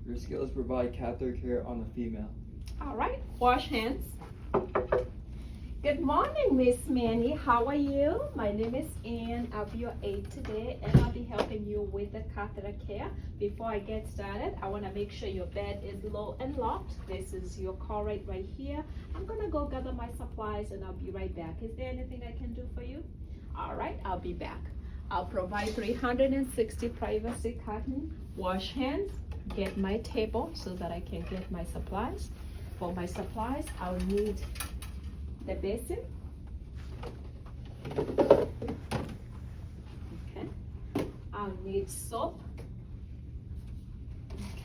Your skills provide catheter care on the female. All right, wash hands. Good morning, Miss Manny. How are you? My name is Ann. I'll be your aide today, and I'll be helping you with the catheter care. Before I get started, I want to make sure your bed is low and locked. This is your call right here. I'm gonna go gather my supplies, and I'll be right back. Is there anything I can do for you? All right, I'll be back. I'll provide 360 privacy cotton. Wash hands. Get my table so that I can get my supplies. For my supplies, I'll need the basin. Okay. I'll need soap.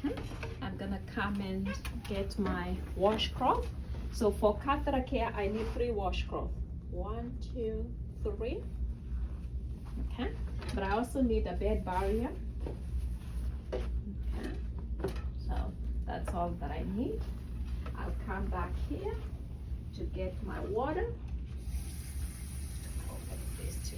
Okay. I'm gonna come and get my washcloth. So for catheter care, I need 3 washcloths. 1, 2, 3. Okay. But I also need a bed barrier. Okay. So that's all that I need. I'll come back here to get my water. Open this too.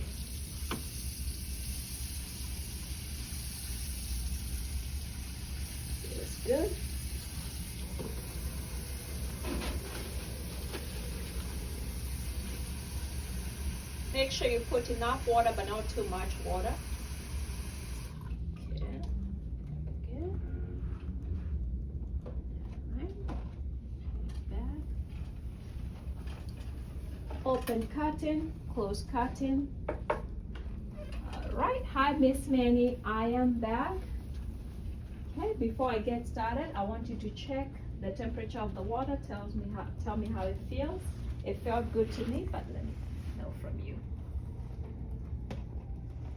Feels good. Make sure you put enough water, but not too much water. Okay. Good. Open curtain, close curtain. All right, hi Miss Manny, I am back. Okay, before I get started, I want you to check the temperature of the water. Tell me how it feels. It felt good to me, but let me know from you.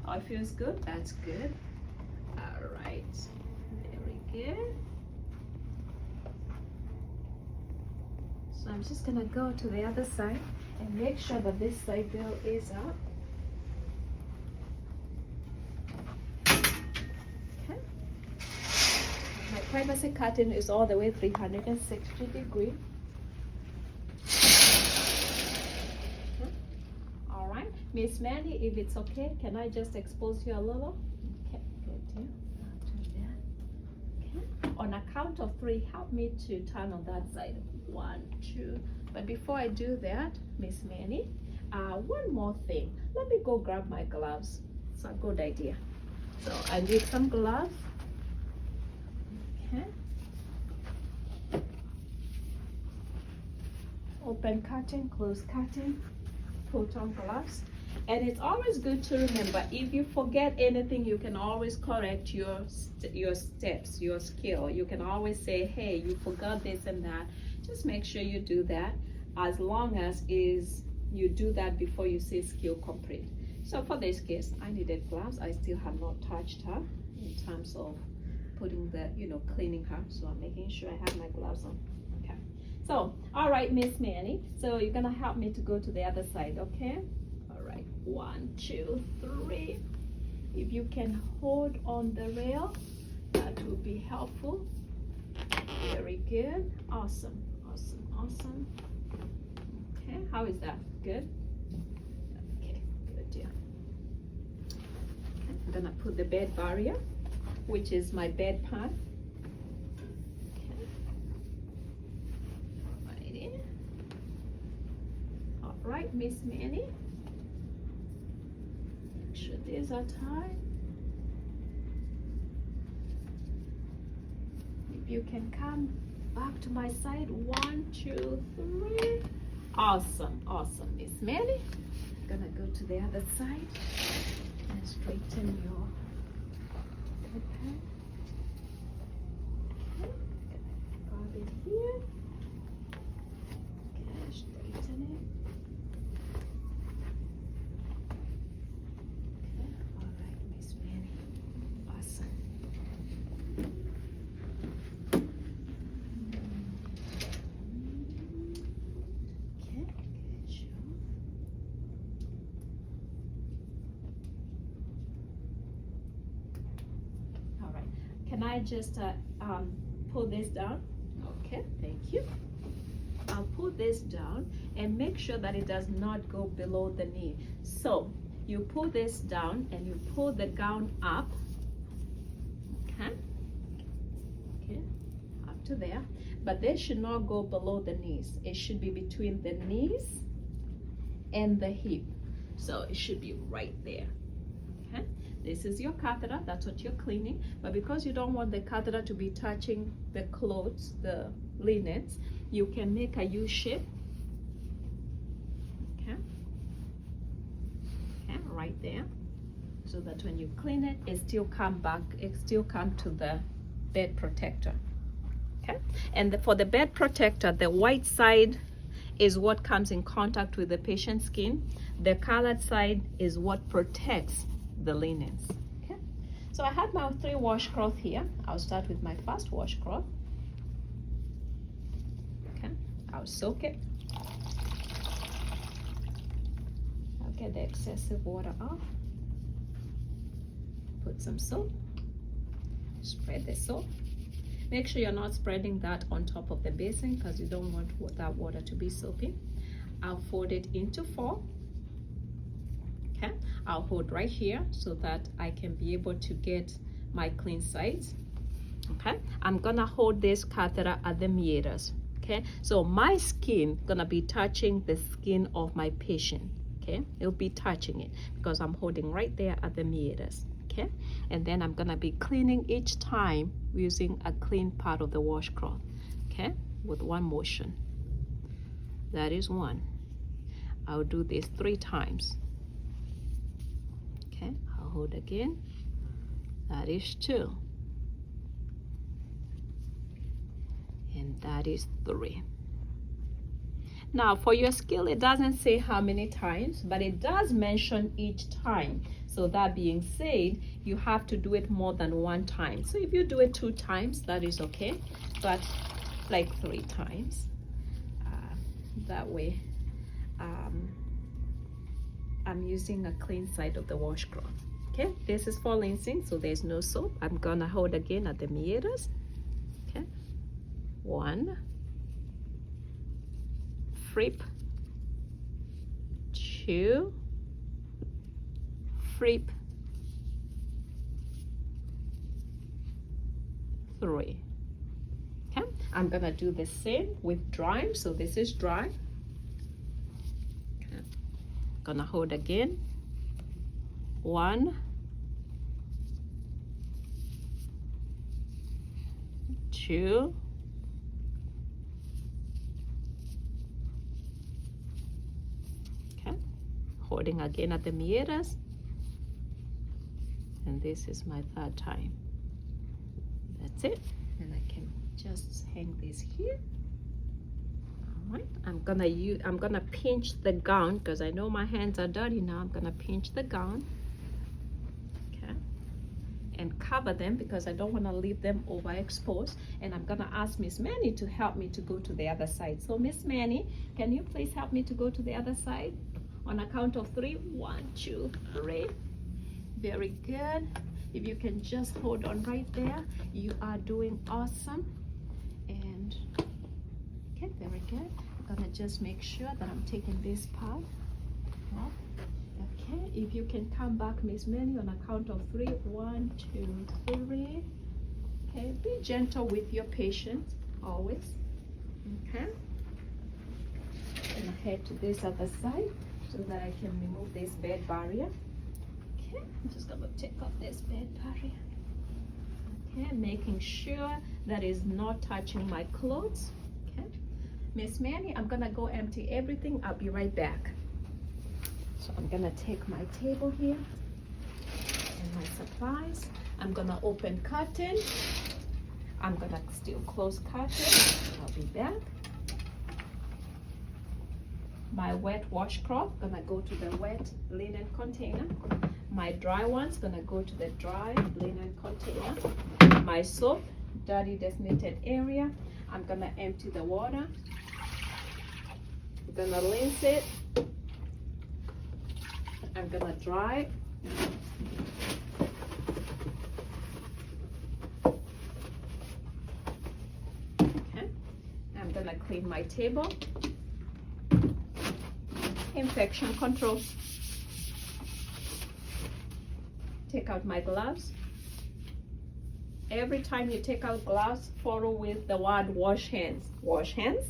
Oh, it feels good. That's good. All right, very good. So I'm just gonna go to the other side and make sure that this side bill is up. Okay. My privacy curtain is all the way 360 degrees. Okay. All right, Miss Mandy, if it's okay, can I just expose you a little? Okay, good. I'll do that. Okay. On a count of 3, help me to turn on that side. 1, 2. But before I do that, Miss Manny, one more thing. Let me go grab my gloves. It's a good idea. So I need some gloves. Okay. Open curtain, close curtain, put on gloves. And it's always good to remember, if you forget anything, you can always correct your steps, your skill. You can always say, hey, you forgot this and that. Just make sure you do that, as long as you do that before you say skill complete. So for this case, I needed gloves. I still have not touched her in terms of putting the, cleaning her. So I'm making sure I have my gloves on. Okay. So, all right, Miss Manny. So you're gonna help me to go to the other side, okay? All right, 1, 2, 3. If you can hold on the rail, that would be helpful. Very good. Awesome. Awesome. Okay, how is that? Good? Okay, good deal. Okay, I'm gonna put the bed barrier, which is my bed pad. Okay. Alrighty. All right, Miss Manny. Make sure these are tied. If you can come back to my side. 1, 2, 3. Awesome, Miss Manny. I'm gonna go to the other side and straighten your head. Okay, grab it here. Okay, straighten it. Okay, all right, Miss Manny. Awesome. Can I just pull this down? Okay, thank you. I'll pull this down and make sure that it does not go below the knee. So you pull this down and you pull the gown up. Okay. to there, but they should not go below the knees. It should be between the knees and the hip. So it should be right there. Okay, this is your catheter, that's what you're cleaning. But because you don't want the catheter to be touching the clothes, the linens, you can make a U shape. Okay, right there, so that when you clean it, it still come to the bed protector. Okay, and for the bed protector, the white side is what comes in contact with the patient's skin. The colored side is what protects the linens. Okay, so I have my 3 washcloths here. I'll start with my first washcloth. Okay, I'll soak it. I'll get the excessive water off. Put some soap. Spread the soap. Make sure you're not spreading that on top of the basin because you don't want that water to be soapy. I'll fold it into 4. Okay, I'll hold right here so that I can be able to get my clean sides. Okay, I'm gonna hold this catheter at the meatus. Okay, so my skin gonna be touching the skin of my patient. Okay, it'll be touching it because I'm holding right there at the meatus. Okay, and then I'm gonna be cleaning each time using a clean part of the washcloth. Okay, with one motion. That is 1. I'll do this 3 times. Okay, I'll hold again. That is 2. And that is 3. Now for your skill, it doesn't say how many times, but it does mention each time. So that being said, you have to do it more than 1 time. So if you do it 2 times, that is okay, but like 3 times. That way, I'm using a clean side of the washcloth. Okay, this is for rinsing, so there's no soap. I'm gonna hold again at the meatus. Okay, 1, flip, 2, flip, 3. Okay, I'm gonna do the same with drying. So this is dry. Okay, gonna hold again. 1, 2, 3. Holding again at the meatus, and this is my 3rd time. That's it, and I can just hang this here. All right, I'm gonna pinch the gown because I know my hands are dirty now. I'm gonna pinch the gown, okay, and cover them because I don't want to leave them overexposed. And I'm gonna ask Miss Manny to help me to go to the other side. So Miss Manny, can you please help me to go to the other side? On a count of 3, 1, 2, 3. Very good. If you can just hold on right there, you are doing awesome. And okay, very good. I'm gonna just make sure that I'm taking this part off. Okay, if you can come back, Miss Manny, on a count of 3, 1, 2, 3. Okay, be gentle with your patient always. Okay, and I head to this other side so that I can remove this bed barrier. Okay, I'm just gonna take off this bed barrier. Okay, making sure that is not touching my clothes. Okay, Miss Manny, I'm gonna go empty everything. I'll be right back. So I'm gonna take my table here and my supplies. I'm gonna open curtain. I'm gonna still close curtain. I'll be back. My wet washcloth gonna go to the wet linen container. My dry one's gonna go to the dry linen container. My soap, dirty designated area, I'm gonna empty the water. I'm gonna rinse it. I'm gonna dry. Okay, I'm gonna clean my table. Infection control. Take out my gloves every time you take out gloves, follow with the word wash hands. Wash hands.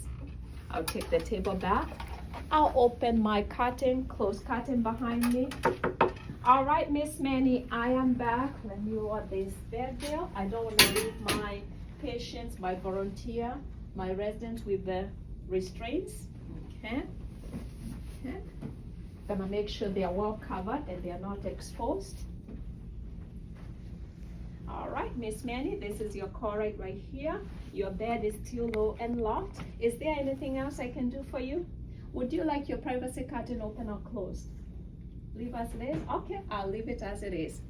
I'll take the table back. I'll open my curtain, close curtain behind me. All right, Miss Manny, I am back. Let me lower this bed there. I don't want to leave my patients, my volunteer, my residents with the restraints. Okay. Okay. Gonna make sure they are well covered and they are not exposed. All right, Miss Manny, this is your correct right here. Your bed is still low and locked. Is there anything else I can do for you? Would you like your privacy curtain open or closed? Leave as it is? Okay, I'll leave it as it is.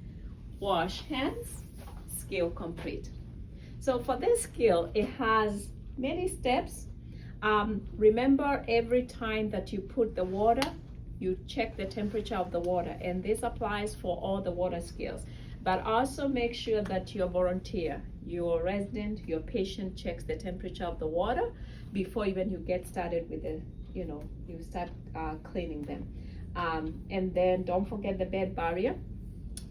Wash hands, skill complete. So for this skill, it has many steps. Remember, every time that you put the water, you check the temperature of the water, and this applies for all the water skills. But also make sure that your volunteer, your resident, your patient checks the temperature of the water before even you get started with the, you start cleaning them. And then don't forget the bed barrier.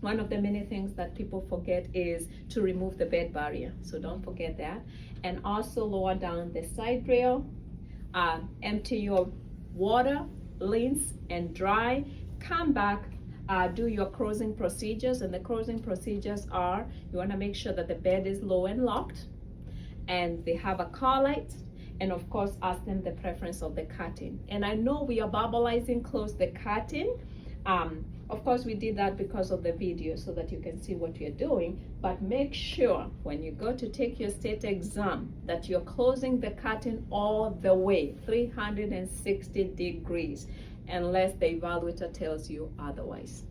One of the many things that people forget is to remove the bed barrier. So don't forget that. And also lower down the side rail, empty your water, rinse and dry, come back, do your closing procedures. And the closing procedures are, you want to make sure that the bed is low and locked and they have a car light, and of course ask them the preference of the curtain. And I know we are verbalizing close the curtain. Of course we did that because of the video so that you can see what you're doing, but make sure when you go to take your state exam that you're closing the curtain all the way 360 degrees, unless the evaluator tells you otherwise.